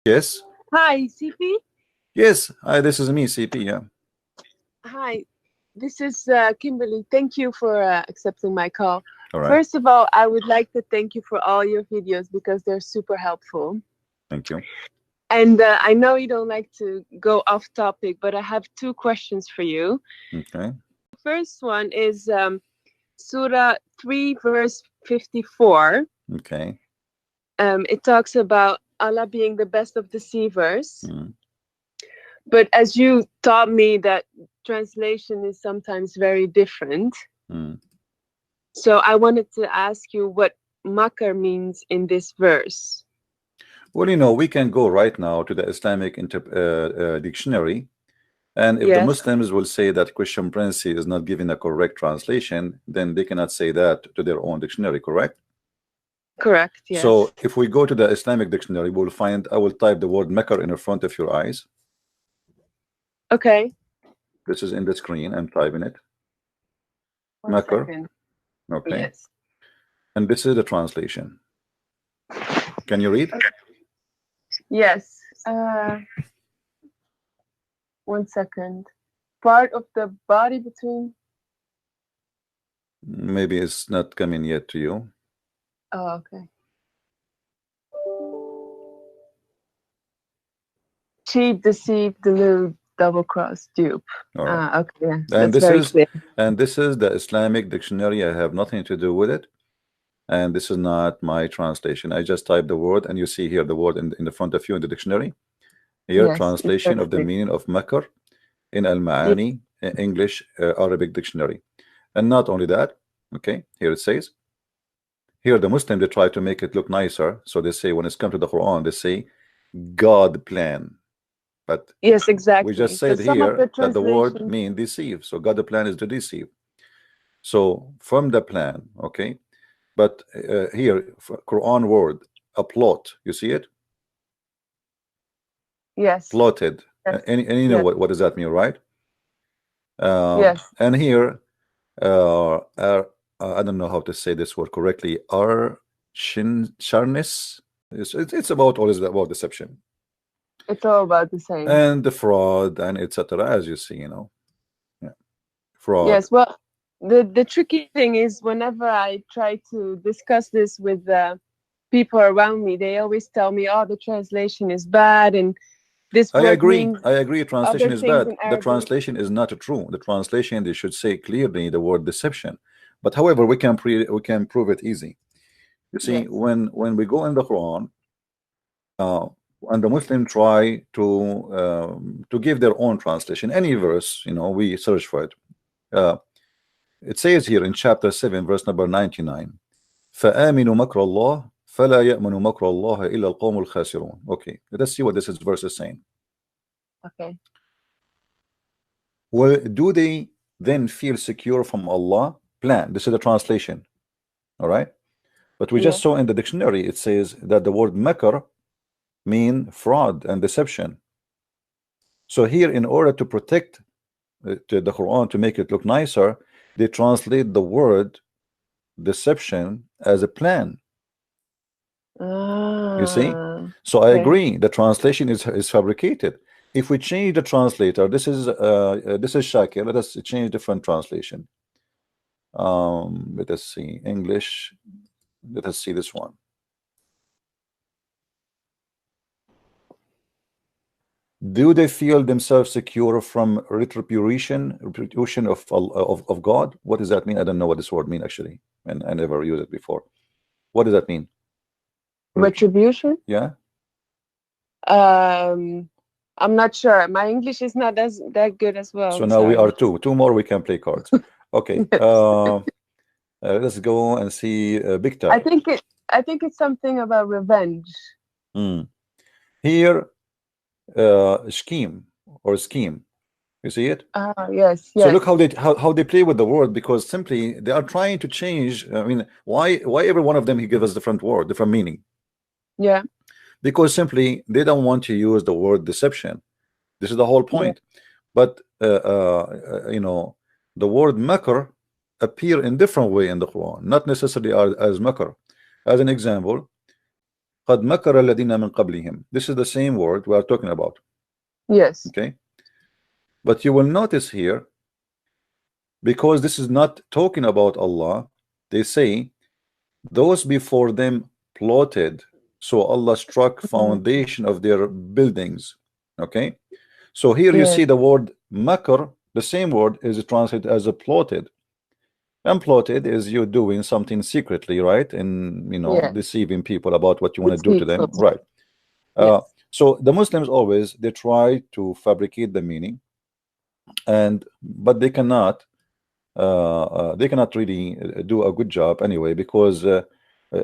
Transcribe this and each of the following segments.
Yes. Hi, CP. Yes. Hi, this is me, CP. Yeah. Hi, this is Kimberly. Thank you for accepting my call. All right. First of all, I would like to thank you for all your videos because they're super helpful. Thank you. And I know you don't like to go off topic, but I have two questions for you. Okay. First one is Surah 3, verse 54. Okay. It talks about Allah being the best of deceivers. Mm. But as you taught me that translation is sometimes very different. Mm. So I wanted to ask you what makar means in this verse. Well, we can go right now to the Islamic dictionary, and if the Yes, Muslims will say that Christian Prince is not giving a correct translation, then they cannot say that to their own dictionary, correct? correct. Yes. So if we go to the Islamic dictionary, we'll find, I will type the word makar in the front of your eyes. Okay. This is in the screen. I'm typing it. One Makar. second. Okay. Yes. And this is the translation. Can you read? Yes. One second. Part of the body between. Maybe it's not coming yet to you. Oh, okay. Cheat, deceive, delude, double cross, dupe. All right. Okay. Yeah. And That's this very is clear. the Islamic dictionary. I have nothing to do with it. And this is not my translation. I just type the word, and you see here the word in the front of you in the dictionary. Here, Yes, it's translation very of the clear. meaning of makar in Al Yeah. Maani English Arabic dictionary. And not only that, okay, here it says, here the Muslim, they try to make it look nicer. So they say, when it's come to the Quran, they say God plan. But Yes, we just exactly. said But some of the here that the word translations. mean deceive. So God the plan is to deceive. So from the plan, okay. But here, Quran word, a plot. You see it? Yes. Plotted. Yes. And you know Yes. what does that mean, right? Yes. And here, uh, uh, I don't know how to say this word correctly. Sharness. It's about always about deception It's all about the same. and the fraud and etc. As you see, yeah, fraud. Yes, well, the tricky thing is whenever I try to discuss this with people around me, they always tell me, "Oh, the translation is bad, and this I word agree. means I agree. Translation other is things bad. in The Arabic." translation is not true. The translation, they should say clearly the word deception. But however, we can prove it easy. You see, Yes. when we go in the Quran, uh, and the Muslim try to give their own translation, any verse, we search for it. Uh, it says here in chapter 7, verse number 99, فآمنوا مكر الله فلا يأمن مكر الله إلا القوم الخاسرون. Okay, let us see what this verse is saying. Okay. Well, do they then feel secure from Allah? Plan. This is the translation. All right. But we just Yes. saw in the dictionary, it says that the word makar mean fraud and deception. So here, in order to protect to the Quran, to make it look nicer, they translate the word deception as a plan. You see? So I Okay. agree, the translation is fabricated. If we change the translator, this is Shakir. Let us change different translation. Let us see English. Let us see this one. Do they feel themselves secure from retribution of God? What does that mean? I don't know what this word mean actually, and I never used it before. What does that mean? Retribution. Yeah. Um, I'm not sure. My English is not as that good as well. So I'm now we are sorry. two more. We can play cards. Okay. Yes. Let's go and see I Biktar. think it. I think it's something about revenge. Mm. Here, scheme or scheme. You see it? Ah, yes, So look yes. how they play with the word, because simply they are trying to change. I mean, why every one of them he give us different word, different meaning? Yeah. Because simply they don't want to use the word deception. This is the whole Yeah. point. But the word makr appear in different way in the Quran, not necessarily as makr. As an example, قد مكر الذين من قبلهم. This is the same word we are talking about. Yes. Okay, but you will notice here, because this is not talking about Allah, they say those before them plotted, so Allah struck Mhm. foundation of their buildings. Okay, so here you Yes. see the word makr, the same word is translated as a plotted. And plotted is you doing something secretly, right? And you know, Yes. deceiving people about what you want to do to them, Deceitful. right? Uh, Yes. so the Muslims always they try to fabricate the meaning, and but they cannot really do a good job anyway, because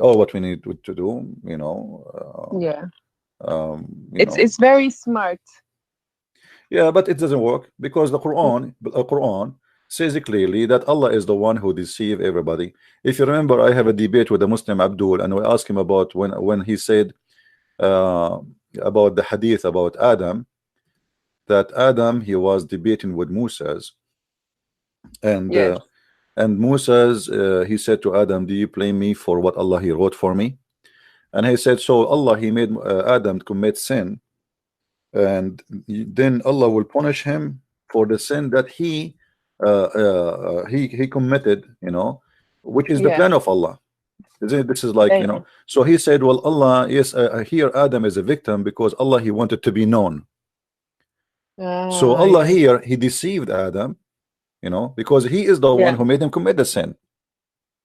all what we need to do, Yeah. you It's know, it's very smart. yeah, but it doesn't work because the Quran says it clearly that Allah is the one who deceive everybody. If you remember, I have a debate with the Muslim Abdul, and we asked him about when he said uh, about the hadith about Adam, that Adam he was debating with Moses, and Yes. uh, and Moses he said to Adam, do you blame me for what Allah he wrote for me? And he said, so Allah he made Adam commit sin, and then Allah will punish him for the sin that he committed, which is the Yeah. plan of Allah. This is like, Yeah. Yeah. so he said, well, Allah, yes, here Adam is a victim because Allah he wanted to be known. So Ah, Allah yes. here he deceived Adam, because he is the one Yeah. who made him commit the sin.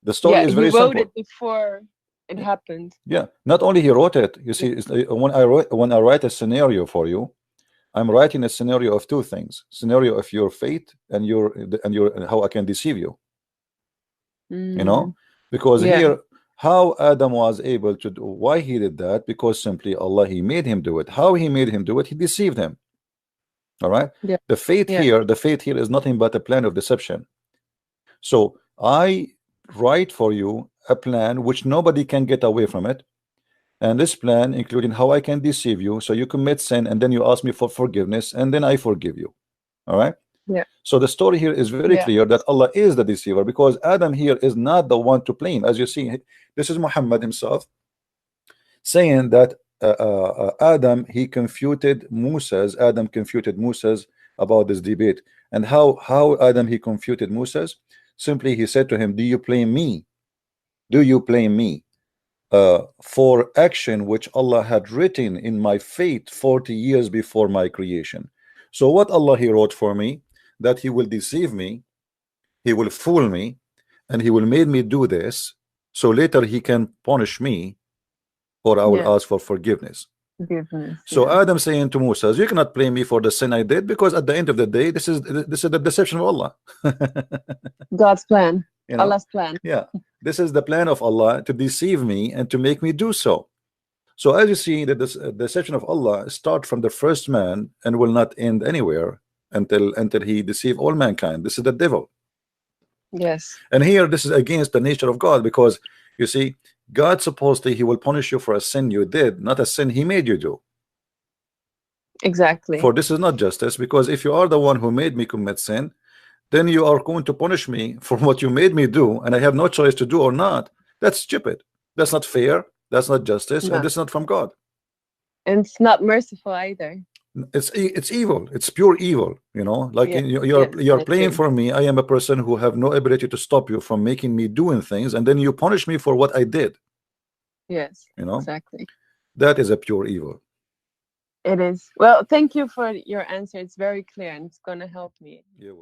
The story Yeah. is He very wrote it simple. before it happened. Yeah, not only he wrote it, you see, it's like when I write a scenario for you, I'm writing a scenario of two things: scenario of your fate and your how I can deceive you. You Mm. know, because Yeah. here how Adam was able to do, why he did that, because simply Allah he made him do it. How he made him do it? He deceived him. All right. Yeah. Yeah. The fate here is nothing but a plan of deception. So I write for you a plan which nobody can get away from it. And this plan, including how I can deceive you, so you commit sin, and then you ask me for forgiveness, and then I forgive you. All right. Yeah. So the story here is very Yeah. clear that Allah is the deceiver, because Adam here is not the one to blame. As you see, this is Muhammad himself saying that Adam confuted Moses about this debate. And how Adam he confuted Moses? Simply he said to him, do you blame me? Do you blame me for action which Allah had written in my fate 40 years before my creation? So what Allah he wrote for me, that he will deceive me, he will fool me, and he will make me do this, so later he can punish me, or I will Yeah. ask for forgiveness. Forgiveness. So Yeah. Adam saying to Moses, you cannot blame me for the sin I did, because at the end of the day, this is the deception of Allah. God's plan. you know Allah's plan. yeah, this is the plan of Allah to deceive me and to make me do so. So as you see that this deception of Allah start from the first man and will not end anywhere until he deceive all mankind. This is the devil. Yes. And here this is against the nature of God, because you see, God supposedly he will punish you for a sin you did, not a sin he made you do. Exactly. For this is not justice, because if you are the one who made me commit sin, then you are going to punish me for what you made me do, and I have no choice to do or not. That's stupid. That's not fair. That's not justice, and No. this is not from God. And it's not merciful either. It's evil. It's pure evil. Like Yeah. you're Yes, I you're playing agree. for me. I am a person who have no ability to stop you from making me doing things, and then you punish me for what I did. Yes, You know exactly. that is a pure evil. It is. Well, thank you for your answer. It's very clear and it's going to help me. Yeah.